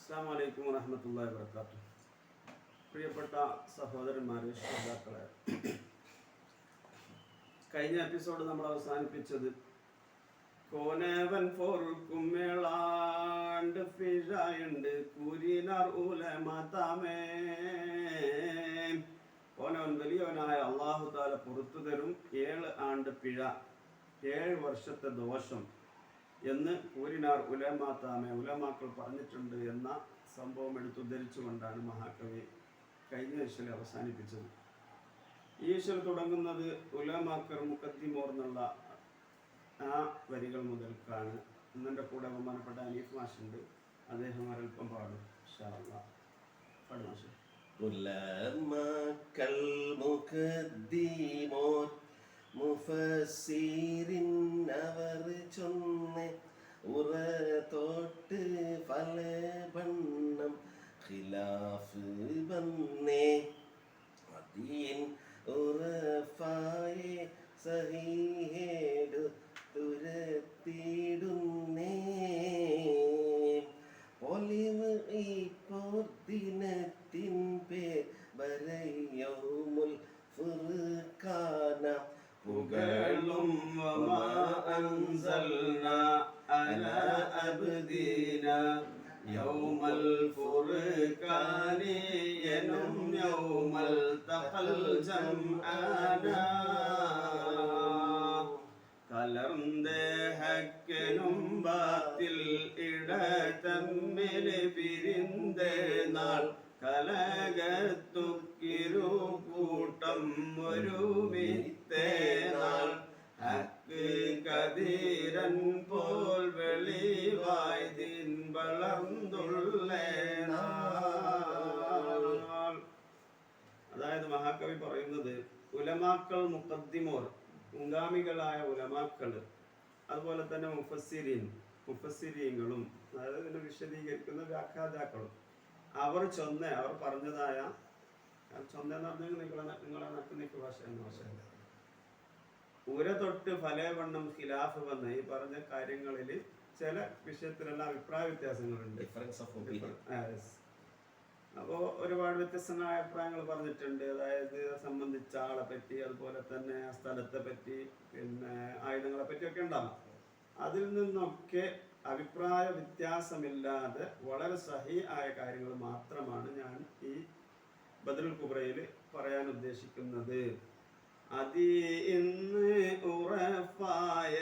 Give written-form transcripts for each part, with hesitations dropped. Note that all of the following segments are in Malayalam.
അസ്സലാമു അലൈക്കും വറഹ്മത്തുള്ളാഹി വബറകാതുഹു. പ്രിയപ്പെട്ട സഹോദരന്മാരെ, ശ്രോതാക്കളെ, കഴിഞ്ഞ എപ്പിസോഡ് നമ്മൾ അവസാനിപ്പിച്ചത് കോനവൻ ഫോർക്കും മേളാണ്ട് ഫിഴയുണ്ട് കൂരിനാർ ഉലമതാമേ. കോനവൻ വലിയവനായ അല്ലാഹു തആല പുറത്തു തരും 7 ആണ്ട് പിഴ, 7 വർഷത്തെ ദോഷം എന്ന് കൂരിനാർ ഉലമാതാമെ ഉലമാക്കൾ പറഞ്ഞിട്ടുണ്ട് എന്ന സംഭവം എടുത്തുദ്ധരിച്ചുകൊണ്ടാണ് മഹാകവി കഴിഞ്ഞ ഈശ്വരി അവസാനിപ്പിച്ചത്. ഈശ്വർ തുടങ്ങുന്നത് ഉലമാക്കർ മുഖദ്ദിമോർ എന്നുള്ള ആ വരികൾ മുതൽക്കാണ്. ഇന്നെൻ്റെ കൂടെ ബഹുമാനപ്പെട്ട അനീഫ് മാഷുണ്ട്, അദ്ദേഹം ഒരൽപ്പം പാടും. ഇൻഷാ അല്ലാഹ് പാടും മാഷ്. ഉലമാക്കൾ മുഖദ്ദിമോർ മുഫസ്സിരിൻ അവർ ചൊന്ന് ഉറ തൊട്ട് ഫലബണ്ണം ഖിലാഫ് ബന്നേ അദീൻ ഉറഫായെ സഹീഹേടു തുരത്തിടുന്നേ ഒലിവ് ഇപ്പോൾ ദിനത്തിൻ പേർ ബരയൗമുൽ ഫുർഖാന പുകഴും വമാ അൻസൽനാ അലാ അബ്ദീനാ യൗമൽ ഫുർഖാനി യനും യൗമൽ തഖൽ ജംആനാ. കലർന്ന ഹക്കിനും ബാത്തിൽ ഇട തമ്മിൽ പിരിந்த നാൾ കലകത്തുക്കിരു കൂട്ടം ഒരുമിത്തേ നാൾ ഹക്ക് കതിരൻ പോൽ വെളിവായ് ദിൻ വളർന്നുള്ളേ നാൾ. അതായത് മഹാകവി പറയുന്നത് ഉലമാക്കൾ മുഖദ്ദിമോർ, മുൻഗാമികളായ ഉലമാക്കൾ, അതുപോലെ തന്നെ മുഫസ്സിരീങ്ങളും, അതായത് ഇതിനെ വിശദീകരിക്കുന്ന വ്യാഖ്യാതാക്കളും, അവർ പറഞ്ഞതായ ചൊന്നെന്ന് പറഞ്ഞാൽ നിങ്ങളെ നട്ടുനിക്ക് ഭാഷ എന്ന ഭാഷ ഉര തൊട്ട് ഫലവണ്ണം ഖിലാഫ് വന്ന് ഈ പറഞ്ഞ കാര്യങ്ങളിൽ ചില വിഷയത്തിലുള്ള അഭിപ്രായ വ്യത്യാസങ്ങളുണ്ട്. അപ്പോൾ ഒരുപാട് വ്യത്യസ്തമായ അഭിപ്രായങ്ങൾ പറഞ്ഞിട്ടുണ്ട്. അതായത് സംബന്ധിച്ച ആളെ പറ്റി, അതുപോലെ തന്നെ ആ സ്ഥലത്തെ പറ്റി, പിന്നെ ആയുധങ്ങളെ പറ്റിയൊക്കെ ഉണ്ടാകും. അതിൽ നിന്നൊക്കെ അഭിപ്രായ വ്യത്യാസമില്ലാതെ വളരെ സഹീ ആയ കാര്യങ്ങൾ മാത്രമാണ് ഞാൻ ഈ ബദ്റുൽ കുബ്രയിൽ പറയാൻ ഉദ്ദേശിക്കുന്നത്. ഇന്ന് ഉറപ്പായ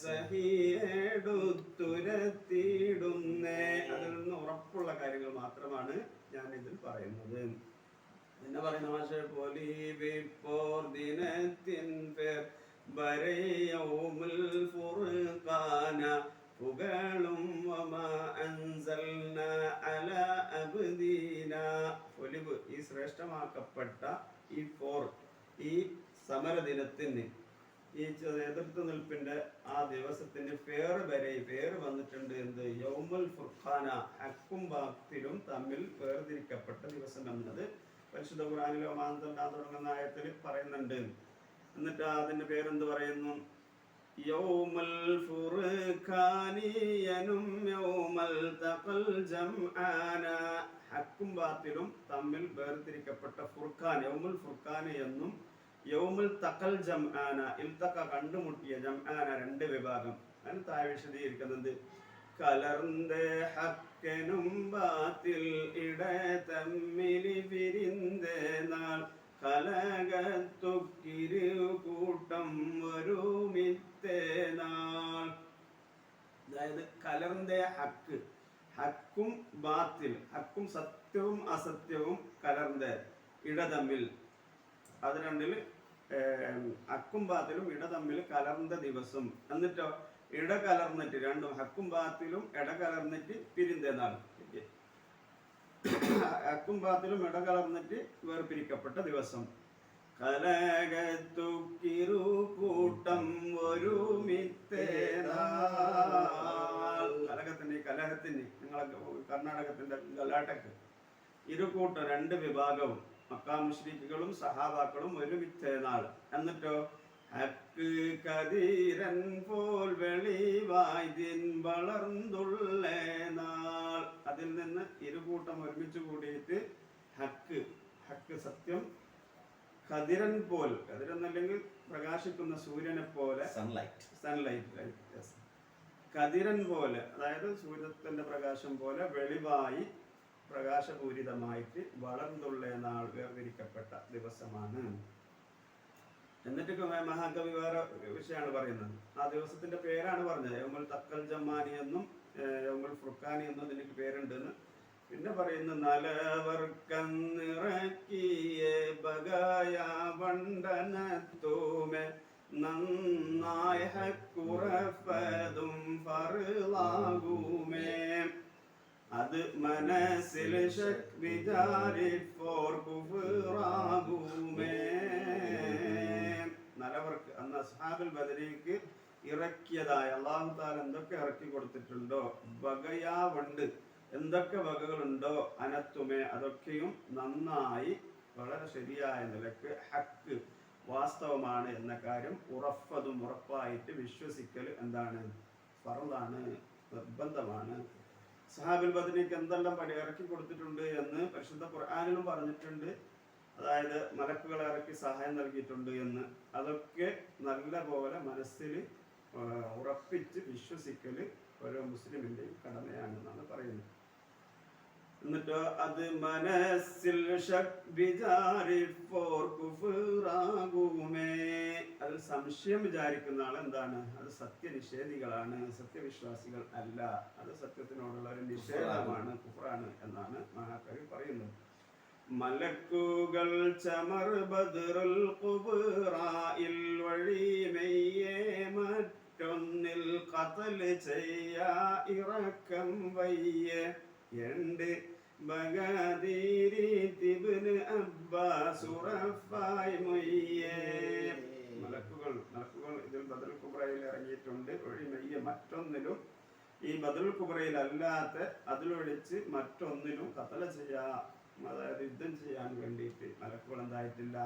സഹീടുത്തുരത്തിടുന്നേ, അതിൽ നിന്ന് ഉറപ്പുള്ള കാര്യങ്ങൾ മാത്രമാണ് ഞാൻ ഇതിൽ പറയുന്നത്. പിന്നെ പറയുന്ന ഭാഷ പോലീപോർ ദിനത്തിൻ പേർ ബരയൗമുൽ ഫുർഖാന പുകഴും വമാ അൻസൽനാ അലാ അബ്ദീനാ. ഒലിവ്, ഈ ശ്രേഷ്ഠമാക്കപ്പെട്ട ഈ സമരദിനത്തിന്, ഈ എതിർത്ത് നിൽപ്പിന്റെ ആ ദിവസത്തിന്റെ പേര് വന്നിട്ടുണ്ട്. എന്ത്? യൗമുൽ ഫുർഖാന, ഹക്കും ബാത്തിലും തമ്മിൽ വേർതിരിക്കപ്പെട്ട ദിവസം എന്നത് പരിശുദ്ധ ഖുർആനിലോ മാന്തല്ലാ തുടങ്ങുന്ന ആയത്തിൽ പറയുന്നുണ്ട്. എന്നിട്ട് അതിന്റെ പേരെന്ത് പറയുന്നു? യൗമുൽ ഫുർഖാനി യനും യൗമൽ തഖൽ ജംആന. ഹക്കും ബാത്തിലും തമ്മിൽ വേർതിരിക്കപ്പെട്ട ഫുർഖാൻ, യൗമുൽ ഫുർഖാൻ എന്നും യൗമുൽ തഖൽ ജംആന, ഇൽതഖ കണ്ടുമുട്ടിയ, ജംആന രണ്ട് വിഭാഗം. അതിന് താഴെ വിശദീകരിക്കുന്നത് കലർന്ന ഹക്കനും ബാത്തിൽ ഇട തമ്മിൽ പിരിந்த നാൾ കലകത്തുക്കിരു കൂട്ടം ഒരുമിത്തേ നാൾ. അതായത് കലർന്ന ഹക്ക്, ഹക്കും ബാത്തിൽ, ഹക്കും സത്യവും അസത്യവും കലർന്ന ഇട തമ്മിൽ, അത് രണ്ടിൽ ഹക്കും ബാത്തിലും ഇട തമ്മിൽ കലർന്ന ദിവസം. എന്നിട്ടോ ഇട കലർന്നിട്ട്, രണ്ടും ഹക്കും ബാത്തിലും ഇട കലർന്നിട്ട് പിരിந்த നാൾ, ഹക്കും ബാത്തിലും ഇട കലർന്നിട്ട് വേർപിരിക്കപ്പെട്ട ദിവസം. കലകത്തുക്കിരു കൂട്ടം ഒരുമിത്തേ നാൾ. കലഹത്തിന്റെ, നിങ്ങളെ കർണാടകത്തിന്റെ ഗലാട്ടക്ക് ഇരുകൂട്ടം, രണ്ട് വിഭാഗവും, മക്കാ മുശ്രിക്കുകളും സഹാബാക്കളും ഒരുമിച്ചേ നാൾ. എന്നിട്ടോ ഹക്ക് കതിരൻ പോൽ വെളിവായ് ദിൻ വളർന്നുള്ളേ നാൾ. അതിൽ നിന്ന് ഇരു കതിരൻ പോൽ, കതിരെന്നല്ലെങ്കിൽ പ്രകാശിക്കുന്ന സൂര്യനെ പോലെ, സൺലൈറ്റ്, കതിരൻ പോലെ, അതായത് സൂര്യത്തിന്റെ പ്രകാശം പോലെ വെളിവായി പ്രകാശപൂരിതമായിട്ട് വളർന്നുള്ള നാൾ വേർതിരിക്കപ്പെട്ട ദിവസമാണ്. എന്നിട്ട് മഹാകവി വേറെ വിഷയമാണ് പറയുന്നത്. ആ ദിവസത്തിന്റെ പേരാണ് പറഞ്ഞത്. യൗമുൽ തക്കൽ ജമാനി എന്നും യൗമുൽ ഫുർഖാനി എന്നും ഇതിന് പേരുണ്ടെന്ന്. പിന്നെ പറയുന്നു, നലവർക്കന്നിറക്കിയ ബഗായ വണ്ടനത്തൂമെ നന്നായ കുറഫതും ഫർലാകുമേ. അത് മനസ്സിൽ ശക് വിചാരിപ്പോർ കുഫറാകുമേ. നലവർക്ക് അന്ന് അസ്ഹാബുൽ ബദരിക്ക് ഇറക്കിയതായ അല്ലാഹു തആല എന്തൊക്കെ ഇറക്കി കൊടുത്തിട്ടുണ്ടോ, വകയാ വണ്ട് എന്തൊക്കെ വകകളുണ്ടോ, അനത്തുമേ അതൊക്കെയും നന്നായി വളരെ ശരിയായ നിലക്ക് ഹക്ക് വാസ്തവമാണ് എന്ന കാര്യം ഉറപ്പതും ഉറപ്പായിട്ട് വിശ്വസിക്കൽ എന്താണ്, ഫർളാണ്, നിർബന്ധമാണ്. സഹാബുൽ ബദരിക്ക് എന്തെല്ലാം പണി ഇറക്കി കൊടുത്തിട്ടുണ്ട് എന്ന് പരിശുദ്ധ ഖുർആനിലും പറഞ്ഞിട്ടുണ്ട്. അതായത് മലക്കുകളെ ഇറക്കി സഹായം നൽകിയിട്ടുണ്ട് എന്ന്. അതൊക്കെ നല്ല പോലെ മനസ്സിൽ ഉറപ്പിച്ച് വിശ്വസിക്കൽ ഓരോ മുസ്ലിമിന്റെയും കടമയാണെന്നാണ് പറയുന്നത്. എന്നിട്ടോ അത് മനസ്സിൽ അതിൽ സംശയം വിചാരിക്കുന്ന ആൾ എന്താണ്, അത് സത്യനിഷേധികളാണ്, സത്യവിശ്വാസികൾ അല്ല. അത് സത്യത്തിനോടുള്ള ഒരു നിഷേധമാണ്, കുഫ്റാണ് എന്നാണ് മഹാകവി പറയുന്നത്. മലക്കുകൾ ചമർ ബദ്റുൽ ഖുബ്റായിൽ വഴിമെയ്യേ മറ്റൊന്നിൽ ഖത്ൽ ചെയ്യാ ഇറക്കം വയ്യേ രണ്ട് ബഗദീരി തിബ്ന് അബ്ബാസ് റഫായ് മുയ്യേ. മലക്കുകൾ ഇതിൽ ബദ്റുൽ ഖുബ്റയിൽ ഇറങ്ങിയിട്ടുണ്ട്. ഒഴിമെയ്യ മറ്റൊന്നിലും, ഈ ബദ്റുൽ ഖുബ്റയിൽ അല്ലാത്ത അതിലൊഴിച്ച് മറ്റൊന്നിലും ഖത്ല ചെയ്യാ, അതായത് യുദ്ധം ചെയ്യാൻ വേണ്ടിയിട്ട് മലക്കുകൾ എന്തായിട്ടില്ല,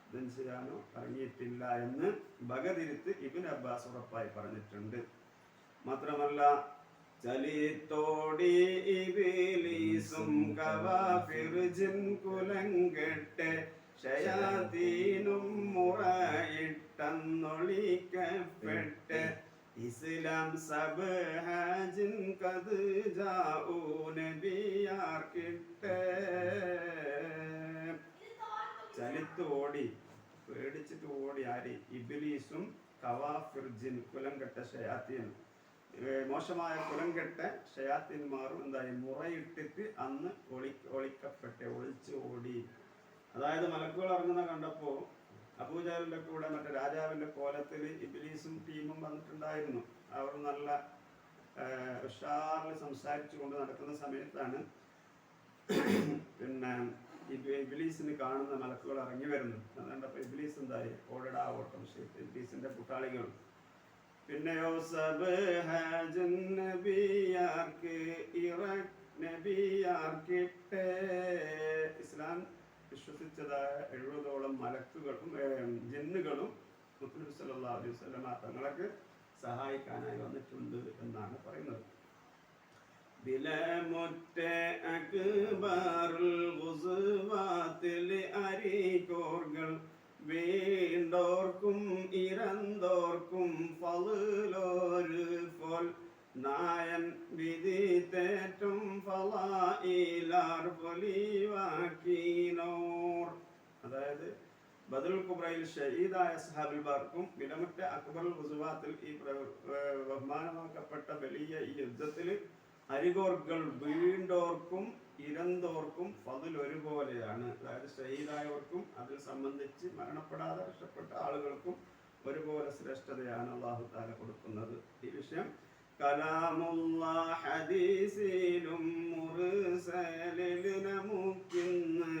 യുദ്ധം ചെയ്യാനോ ഇറങ്ങിയിട്ടില്ല എന്ന് ബഗദിരിത്ത് ഇബ്നു അബ്ബാസ് ഉറപ്പായി പറഞ്ഞിട്ടുണ്ട്. മാത്രമല്ല ചലിത്തോടി ഇബ്ലീസും കവാഫിർ ജിൻ കുലങ്കെട്ട് ശയാതീനും മുറയിട്ടന്നൊളിക്കപ്പെട്ട് ഇസ്ലാം സബ് ഹാജിൻ കത് ജാഊ നബിയാർക്കിട്ട്. ചലിത്ത് ഓടി, പേടിച്ചിട്ട് ഓടി ആര്, ഇബ്ലീസും കവാഫിർ ജിൻ കുലങ്കെട്ട ശയാത്തീൻ, മോശമായ കുലങ്കെട്ട ശയാത്തീന്മാരും എന്തായി മുറയിട്ടിട്ട് അന്ന് ഒളിച്ചു ഓടി. അതായത് മലക്കുകൾ ഇറങ്ങുന്ന കണ്ടപ്പോ അബൂജഹലിന്റെ കൂടെ മറ്റേ രാജാവിന്റെ കോലത്തിൽ ഇബ്ലീസും ടീമും വന്നിട്ടുണ്ടായിരുന്നു. അവർ നല്ല ഉഷാറിൽ സംസാരിച്ചു കൊണ്ട് നടക്കുന്ന സമയത്താണ് പിന്നെ ഇബ്ലീസിന് കാണുന്ന മലക്കുകൾ ഇറങ്ങി വരുന്നത്. അതുകൊണ്ടപ്പോ ഇബ്ലീസ് എന്തായി ഓടടാ ഓട്ടം ചെയ്ത് ഇബ്ലീസിന്റെ കൂട്ടാളികൾ. പിന്നെയോ സബ് ഹാജൻ നബിയാർക്കിട്ട് ഇസ്ലാം വിശ്വസിച്ചതായ 70ഓളം മലക്കുകളും ജിന്നുകളും മുഹമ്മദ് സല്ലല്ലാഹു അലൈഹി വസല്ലം തങ്ങൾക്ക് സഹായിക്കാനായി വന്നിട്ടുണ്ട് എന്നാണ് പറയുന്നത്. ബിലമുറ്റ അക്ബറുൽ ഗുസ്വാത്തിൽ അരികോർകൾ വീണ്ടോർക്കും ഇരന്തോർക്കും ഫളലൊരു ഫോൽ നായൻ വിധി തേറ്റും ഫളായിലാർ പൊലിവാക്കീനോർ. അതായത് ബദറുൽ കുബ്രയിൽ ഷഹീദായ സഹാബിൽ ബാർക്കും വിലമുറ്റ അക്ബറുൽ ഗുസ്വാത്തിൽ ഈ ബഹുമാനമാക്കപ്പെട്ട വലിയ ഈ യുദ്ധത്തിൽ അരികോർകൾ വീണ്ടോർക്കും ഇരന്തോർക്കും ഫضൽ ഒരുപോലെയാണ്. അതായത് ഷഹീദായവർക്കും അതിൽ സംബന്ധിച്ച് മരണപ്പെടാതെ രക്ഷപ്പെട്ട ആളുകൾക്കും ഒരുപോലെ ശ്രേഷ്ഠതയാണ് അല്ലാഹു തആല കൊടുക്കുന്നത്. ഈ വിഷയം കലാമുല്ലാഹ് ഹദീസിലും മുർസലിൽ നമുക്കിന്ന്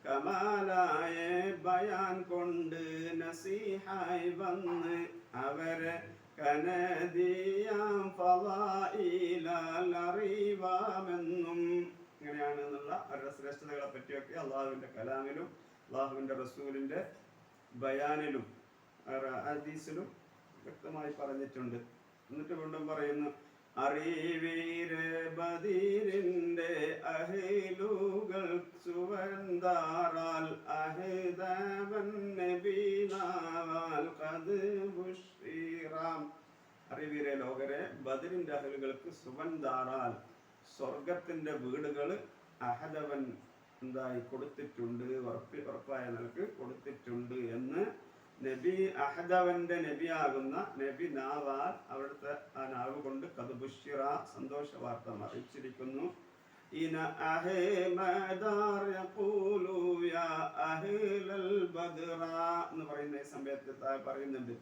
കമാലായ ബയാൻ കൊണ്ട് നസീഹായി വന്ന് അവരെ കനദിയാം ഫളായിലാൽ അറിവാമെന്നും. ഇങ്ങനെയാണെന്നുള്ള അവരുടെ ശ്രേഷ്ഠതകളെ പറ്റിയൊക്കെ അള്ളാഹുവിൻ്റെ കലാമിലും അള്ളാഹുവിൻ്റെ റസൂലിൻ്റെ ബയാനിലും ഹദീസിലും വ്യക്തമായി പറഞ്ഞിട്ടുണ്ട്. എന്നിട്ട് വീണ്ടും പറയുന്നു, അറിവീരെ ബദീരിന്റെ അഹിലുകൾ സുവന്താറാൽ അഹിദവൻ അറിവീരെ ലോകരെ, ബദരിന്റെ അഹലുകൾക്ക് സുവൻദാറാൽ സ്വർഗത്തിന്റെ വീടുകൾ അഹദവൻ എന്തായി കൊടുത്തിട്ടുണ്ട്, ഉറപ്പായ നിലക്ക് കൊടുത്തിട്ടുണ്ട് എന്ന് നബി അഹദവന്റെ നബിയാകുന്ന നബി നാവാൽ അവിടുത്തെ ആ നാവ് കൊണ്ട് കദ്ബുശ്ശിറ സന്തോഷ വാർത്ത അറിയിച്ചിരിക്കുന്നു. ഇന അഹ്മദാർ യഖൂലു യാ അഹ്ലൽ ബദ്റ എന്ന് പറയുന്ന ഈ സമയത്ത് പറയുന്നുണ്ട്,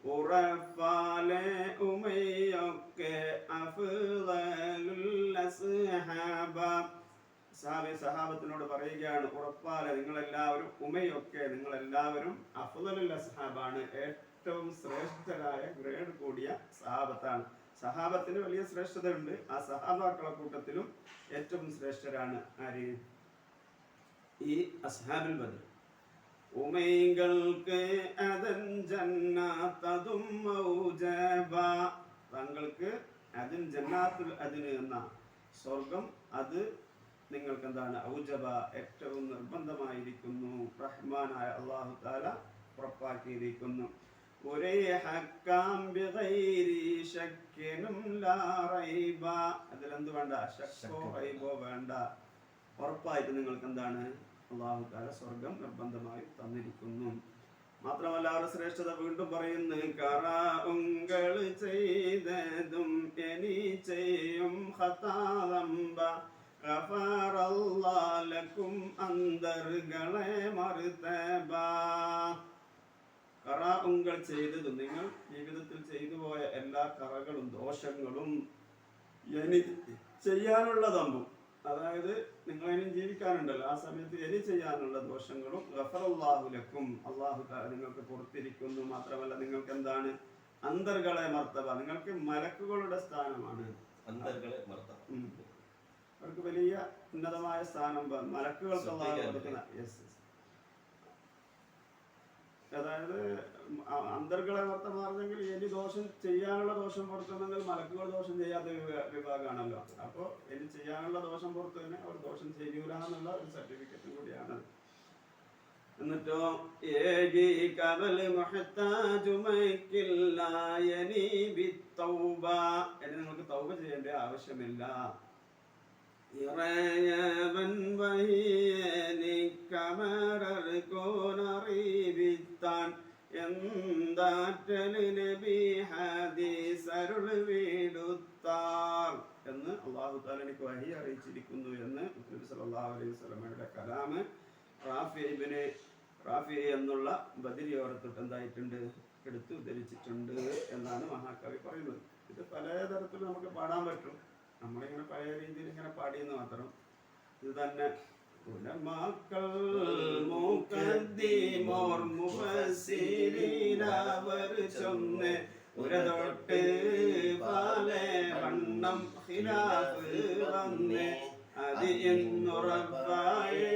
ഉറഫാലെ ഉമയ്യൊക്കെ അഫ്ളലുൽ അസ്ഹാബ, സഹാബത്തിനോട് പറയുകയാണ്, ഉറപ്പാലെ നിങ്ങളെല്ലാവരും, ഉമയൊക്കെ നിങ്ങളെല്ലാവരും അഫ്ളലുൽ അസ്ഹാബാണ്, ഏറ്റവും ശ്രേഷ്ഠരായ ഗ്രേഡ് കൂടിയ സഹാബത്താണ്. സഹാബത്തിന് വലിയ ശ്രേഷ്ഠതയുണ്ട്. ആ സഹാബാക്കളെ കൂട്ടത്തിലും ഏറ്റവും ശ്രേഷ്ഠരാണ് ആര്? ഈ അസ്ഹാബുൽ ബദർ. ഉമൈകൾക്ക് അതൻ ജന്നാത്തതും മൗജബ, തങ്ങൾക്ക് അതിൻ ജന്നാത്തുൽ അതിന് എന്ന സ്വർഗം അത് നിങ്ങൾക്ക് എന്താണ്? ഔജബ, ഏറ്റവും നിർബന്ധമായിരിക്കുന്നു. റഹ്മാനായ അല്ലാഹു തആല ഉറപ്പാക്കിയിരിക്കുന്നു. ഒരേ ഹക്കാം ബിഗൈരി ശക്കിനും ലാ റൈബ, അതിലെന്ത് വേണ്ട? ശക്കോ റൈബോ വേണ്ട. ഉറപ്പായിട്ട് നിങ്ങൾക്ക് എന്താണ്? അല്ലാഹു തആല സ്വർഗം നിർബന്ധമായി തന്നിരിക്കുന്നു. മാത്രമല്ല അവരുടെ ശ്രേഷ്ഠത വീണ്ടും പറയുന്നു, കറാഉങ്ങൾ ചെയ്തതും എനി ചെയ്യും ഖതാദംബ ഗഫറല്ലാഹു ലക്കും അന്തർകളെ മർതബ. കറാഉങ്ങൾ ചെയ്തതും, നിങ്ങൾ ജീവിതത്തിൽ ചെയ്തു പോയ എല്ലാ കറകളും ദോഷങ്ങളും ഇനി ചെയ്യാനുള്ളതും, അതായത് നിങ്ങളിനും ജീവിക്കാനുണ്ടല്ലോ ആ സമയത്ത് ഇനി ചെയ്യാനുള്ള ദോഷങ്ങളും ഗഫറല്ലാഹു ലക്കും, അല്ലാഹു തആല നിങ്ങൾക്ക് പുറത്തിരിക്കുന്നു. മാത്രമല്ല നിങ്ങൾക്ക് എന്താണ്? അന്തർകളെ മർത്തബ, നിങ്ങൾക്ക് മലക്കുകളുടെ സ്ഥാനമാണ്. അന്തർകളെ മർത്തബ, അവർക്ക് വലിയ ഉന്നതമായ സ്ഥാനം മലക്കുകൾക്ക് അല്ലാഹു കൊടുക്കുന്ന. അതായത് അന്തർകളെ വർത്തമാർന്നെങ്കിൽ ഇനി ദോഷം ചെയ്യാനുള്ള ദോഷം പുറത്തുണ്ടെങ്കിൽ മലക്കുകൾ ദോഷം ചെയ്യാത്ത വിഭാഗമാണല്ലോ. അപ്പോൾ ഇനി ചെയ്യാനുള്ള ദോഷം പുറത്തു തന്നെ അവർ ദോഷം ചെയ്യൂല എന്നുള്ള ഒരു സർട്ടിഫിക്കറ്റും കൂടിയാണ്. എന്നിട്ടോ ഏകി കബൽ മുഹ്താജുമൈക്കില്ലായനി ബിത്തൗബ, ഇനി നിങ്ങൾക്ക് തൗബ ചെയ്യേണ്ട ആവശ്യമില്ല. ഇറയവൻ വഹിയനിക്കമരർക്കോനറിവിത്താൻ എന്താറ്റല് നബി ഹദീസരുൾ വീടുത്താർ എന്ന് അല്ലാഹു തആല എനിക്ക് വഹി അറിയിച്ചിരിക്കുന്നു എന്ന് നബി സല്ലല്ലാഹു അലൈഹി വസല്ലമയുടെ കലാമ് റാഫി എന്നുള്ള ബദരിയോരത്തൊട്ട് എന്തായിട്ടുണ്ട്? എടുത്ത് ഉദ്ധരിച്ചിട്ടുണ്ട് എന്നാണ് മഹാകവി പറയുന്നത്. ഇത് പല തരത്തിൽ നമുക്ക് പാടാൻ പറ്റും. നമ്മളിങ്ങനെ പഴയ രീതിയിൽ ഇങ്ങനെ പാടിയെന്ന് മാത്രം. ഇത് തന്നെ ഉലമാക്കൾ മുഖദ്ദിമോർ മുഫസ്സിരീന അവർ ചൊന്ന് ഉരതൊട്ട് പാലെ വണ്ണം ഖിലാഫ് വന്ന് അത് എന്നുറപ്പായേ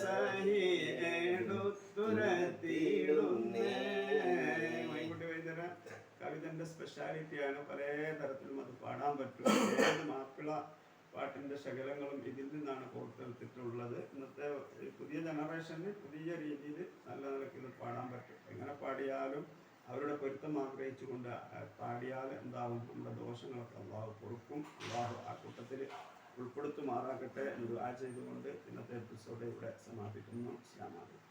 സഹിടുത്തുരത്തിടുന്നേ. വൈകുട്ടി വൈദ്യര കവിതന്റെ സ്പെഷ്യാലിറ്റിയാണ്. പല തരത്തിലും അത് പാടാൻ പറ്റും. ഏത് മാപ്പിള പാട്ടിന്റെ ശകലങ്ങളും ഇതിൽ നിന്നാണ് പുറത്തെടുത്തിട്ടുള്ളത്. ഇന്നത്തെ പുതിയ ജനറേഷന് പുതിയ രീതിയിൽ നല്ല നിലയ്ക്ക് ഇത് പാടാൻ പറ്റും. എങ്ങനെ പാടിയാലും അവരുടെ പൊരുത്തം ആഗ്രഹിച്ചുകൊണ്ട് പാടിയാൽ എന്താവും? നമ്മുടെ ദോഷങ്ങളൊക്കെ അല്ലാഹു പൊറുക്കും. അല്ലാഹു ആ കൂട്ടത്തിൽ ഉൾപ്പെടുത്തുമാറാകട്ടെ എന്ന് ദുആ ചെയ്തുകൊണ്ട് ഇന്നത്തെ എപ്പിസോഡ് ഇവിടെ സമാപിക്കുന്നു. അസ്സലാമു അലൈക്കും.